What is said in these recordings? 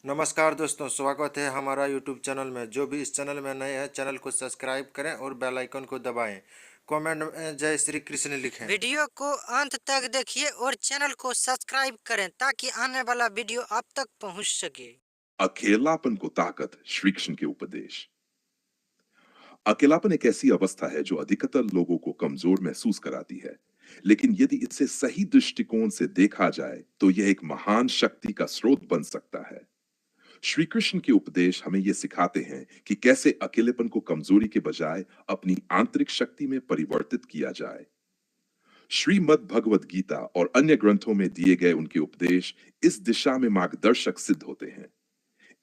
नमस्कार दोस्तों, स्वागत है हमारा यूट्यूब चैनल में। जो भी इस चैनल में नए हैं, चैनल को सब्सक्राइब करें और बेल आइकन को दबाएं। कमेंट में जय श्री कृष्ण लिखें। वीडियो को अंत तक देखिए और चैनल को सब्सक्राइब करें ताकि आने वाला वीडियो आप तक पहुंच सके। अकेलापन को ताकत, श्री कृष्ण के उपदेश। अकेलापन एक ऐसी अवस्था है जो अधिकतर लोगों को कमजोर महसूस कराती है, लेकिन यदि इसे सही दृष्टिकोण से देखा जाए तो यह एक महान शक्ति का स्रोत बन सकता है। श्री कृष्ण के उपदेश हमें यह सिखाते हैं कि कैसे अकेलेपन को कमजोरी के बजाय अपनी आंतरिक शक्ति में परिवर्तित किया जाए। श्रीमद् भगवद गीता और अन्य ग्रंथों में दिए गए उनके उपदेश इस दिशा में मार्गदर्शक सिद्ध होते हैं।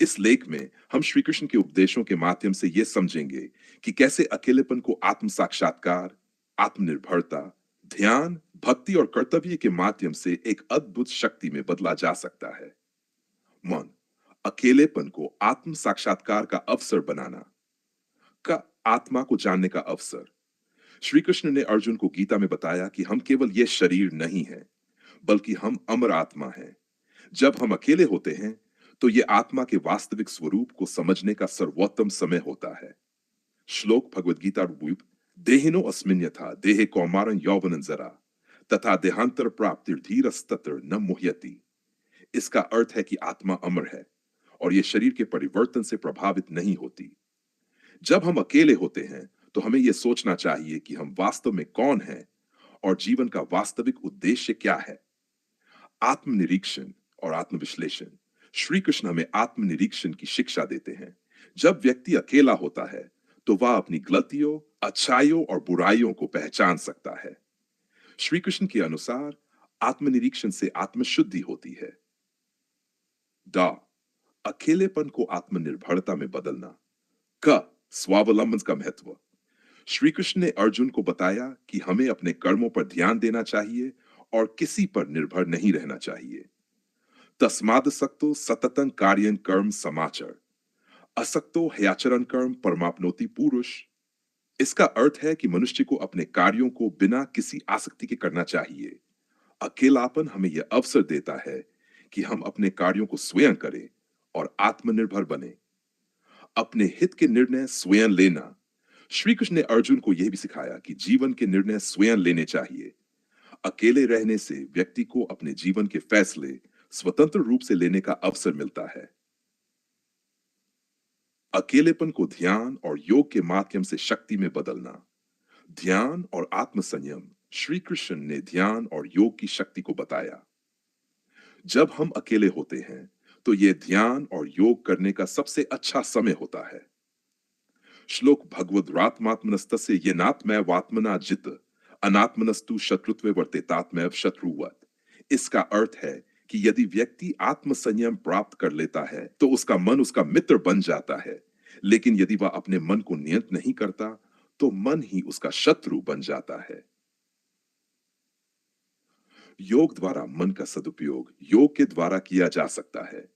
इस लेख में हम श्री कृष्ण के उपदेशों के माध्यम से यह समझेंगे कि कैसे अकेलेपन को आत्म साक्षात्कार, आत्मनिर्भरता, ध्यान, भक्ति और कर्तव्य के माध्यम से एक अद्भुत शक्ति में बदला जा सकता है। मन, अकेलेपन को आत्म साक्षात्कार का अवसर बनाना। का आत्मा को जानने का अवसर। श्री कृष्ण ने अर्जुन को गीता में बताया कि हम केवल यह शरीर नहीं हैं, बल्कि हम अमर आत्मा हैं। जब हम अकेले होते हैं तो यह आत्मा के वास्तविक स्वरूप को समझने का सर्वोत्तम समय होता है। श्लोक भगवद गीता रूप देहिनो अस्मिन् यथा देहे कौमारं यौवनं जरा तथा देहांतर प्राप्तिर धीरस्तत्र न मुह्यति। इसका अर्थ है कि आत्मा अमर है और यह शरीर के परिवर्तन से प्रभावित नहीं होती। जब हम अकेले होते हैं तो हमें यह सोचना चाहिए कि हम वास्तव में कौन हैं और जीवन का वास्तविक उद्देश्य क्या है। आत्मनिरीक्षण और आत्मविश्लेषण। श्री कृष्ण हमें आत्मनिरीक्षण की शिक्षा देते हैं। जब व्यक्ति अकेला होता है तो वह अपनी गलतियों, अच्छाइयों और बुराइयों को पहचान सकता है। श्री कृष्ण के अनुसार आत्मनिरीक्षण से आत्मशुद्धि होती है। ड अकेलेपन को आत्मनिर्भरता में बदलना। क स्वावलंबन का महत्व। श्री कृष्ण ने अर्जुन को बताया कि हमें अपने कर्मों पर ध्यान देना चाहिए और किसी पर निर्भर नहीं रहना चाहिए। तस्मादसक्तो सततं कार्यं कर्म समाचर असक्तो ह्याचरण कर्म परमाप्नोति पुरुष। इसका अर्थ है कि मनुष्य को अपने कार्यों को बिना किसी आसक्ति के करना चाहिए। अकेलापन हमें यह अवसर देता है कि हम अपने कार्यों को स्वयं करें और आत्मनिर्भर बने। अपने हित के निर्णय स्वयं लेना। श्री कृष्ण ने अर्जुन को यह भी सिखाया कि जीवन के निर्णय स्वयं लेने चाहिए। अकेले रहने से व्यक्ति को अपने जीवन के फैसले स्वतंत्र रूप से लेने का अवसर मिलता है। अकेलेपन को ध्यान और योग के माध्यम से शक्ति में बदलना। ध्यान और आत्मसंयम। श्री कृष्ण ने ध्यान और योग की शक्ति को बताया। जब हम अकेले होते हैं तो यह ध्यान और योग करने का सबसे अच्छा समय होता है। श्लोक भगवद्रात्मात्मनस्तस्य येनात्मैव वात्मना जित अनात्मनस्तु शत्रुत्वे वर्तेतात्मैव शत्रुवत्। इसका अर्थ है कि यदि व्यक्ति आत्मसंयम प्राप्त कर लेता है तो उसका मन उसका मित्र बन जाता है, लेकिन यदि वह अपने मन को नियंत्रित नहीं करता तो मन ही उसका शत्रु बन जाता है। योग द्वारा मन का सदुपयोग योग के द्वारा किया जा सकता है।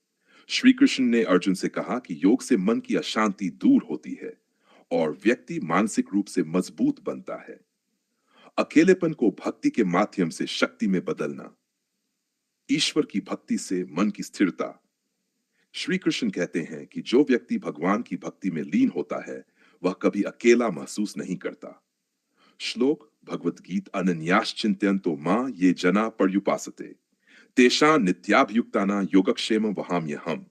श्री कृष्ण ने अर्जुन से कहा कि योग से मन की अशांति दूर होती है और व्यक्ति मानसिक रूप से मजबूत बनता है। अकेलेपन को भक्ति के माध्यम से शक्ति में बदलना। ईश्वर की भक्ति से मन की स्थिरता। श्री कृष्ण कहते हैं कि जो व्यक्ति भगवान की भक्ति में लीन होता है वह कभी अकेला महसूस नहीं करता। श्लोक भगवद गीत अनन्याश्चिंत्यन्तो मां ये जना पर्युपासते तेषां नित्याभियुक्तानां योगक्षेम वहाम्यहम्।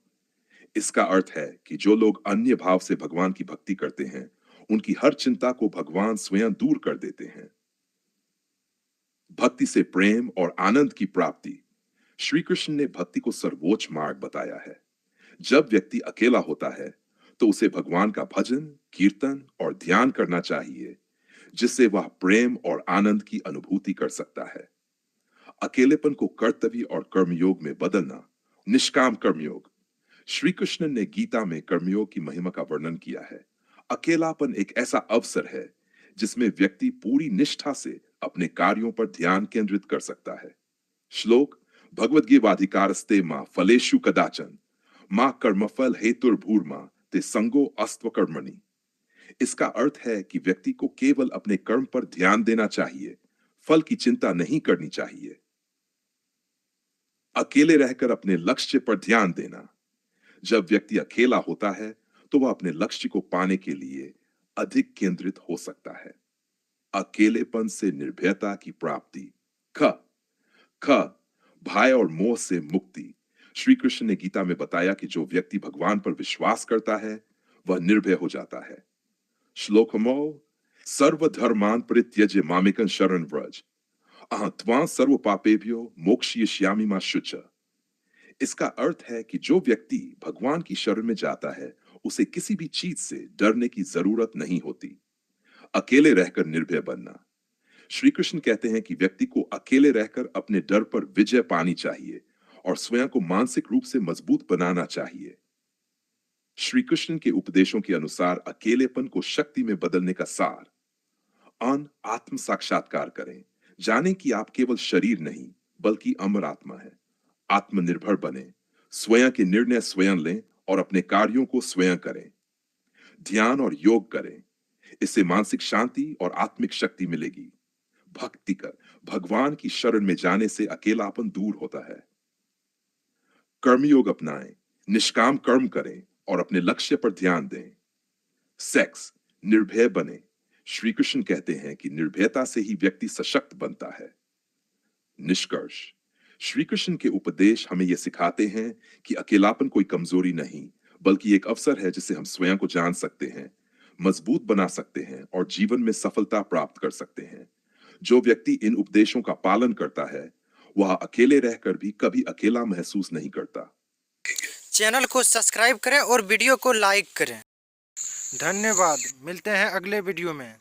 इसका अर्थ है कि जो लोग अन्य भाव से भगवान की भक्ति करते हैं उनकी हर चिंता को भगवान स्वयं दूर कर देते हैं। भक्ति से प्रेम और आनंद की प्राप्ति। श्री कृष्ण ने भक्ति को सर्वोच्च मार्ग बताया है। जब व्यक्ति अकेला होता है तो उसे भगवान का भजन, कीर्तन और ध्यान करना चाहिए, जिससे वह प्रेम और आनंद की अनुभूति कर सकता है। अकेलेपन को कर्तव्य और कर्मयोग में बदलना। निष्काम कर्मयोग। श्री कृष्ण ने गीता में कर्मयोग की महिमा का वर्णन किया है। अकेलापन एक ऐसा अवसर है जिसमें व्यक्ति पूरी निष्ठा से अपने कार्यों पर ध्यान केंद्रित कर सकता है। श्लोक भगवद्गीताधिकारस्ते मां फलेषु कदाचन मां कर्मफल हेतुर्भूर्मा ते संगो अस्त्व कर्मणि। इसका अर्थ है कि व्यक्ति को केवल अपने कर्म पर ध्यान देना चाहिए, फल की चिंता नहीं करनी चाहिए। अकेले रहकर अपने लक्ष्य पर ध्यान देना। जब व्यक्ति अकेला होता है तो वह अपने लक्ष्य को पाने के लिए अधिक केंद्रित हो सकता है। अकेलेपन से निर्भयता की प्राप्ति। ख ख भय और मोह से मुक्ति। श्री कृष्ण ने गीता में बताया कि जो व्यक्ति भगवान पर विश्वास करता है वह निर्भय हो जाता है। श्लोकमो सर्वधर्मान परित्यज्य मामेकं शरण व्रज अहं त्वां सर्व पापेभ्यो मोक्षयिष्यामि मा शुच। इसका अर्थ है कि जो व्यक्ति भगवान की शरण में जाता है उसे किसी भी चीज से डरने की जरूरत नहीं होती। अकेले रहकर निर्भय बनना। श्री कृष्ण कहते हैं कि व्यक्ति को अकेले रहकर अपने डर पर विजय पानी चाहिए और स्वयं को मानसिक रूप से मजबूत बनाना चाहिए। श्री कृष्ण के उपदेशों के अनुसार अकेलेपन को शक्ति में बदलने का सार। आत्म साक्षात्कार करें। जानें कि आप केवल शरीर नहीं बल्कि अमर आत्मा है। आत्मनिर्भर बने। स्वयं के निर्णय स्वयं लें और अपने कार्यों को स्वयं करें। ध्यान और योग करें। इससे मानसिक शांति और आत्मिक शक्ति मिलेगी। भक्ति कर भगवान की शरण में जाने से अकेलापन दूर होता है। कर्मयोग अपनाएं। निष्काम कर्म करें और अपने लक्ष्य पर ध्यान दें। सेक्स निर्भय बने। श्री कृष्ण कहते हैं कि निर्भयता से ही व्यक्ति सशक्त बनता है। निष्कर्ष श्री कृष्ण के उपदेश हमें यह सिखाते हैं कि अकेलापन कोई कमजोरी नहीं बल्कि एक अवसर है जिसे हम स्वयं को जान सकते हैं, मजबूत बना सकते हैं और जीवन में सफलता प्राप्त कर सकते हैं। जो व्यक्ति इन उपदेशों का पालन करता है वह अकेले रहकर भी कभी अकेला महसूस नहीं करता। चैनल को सब्सक्राइब करें और वीडियो को लाइक करें। धन्यवाद। मिलते हैं अगले वीडियो में।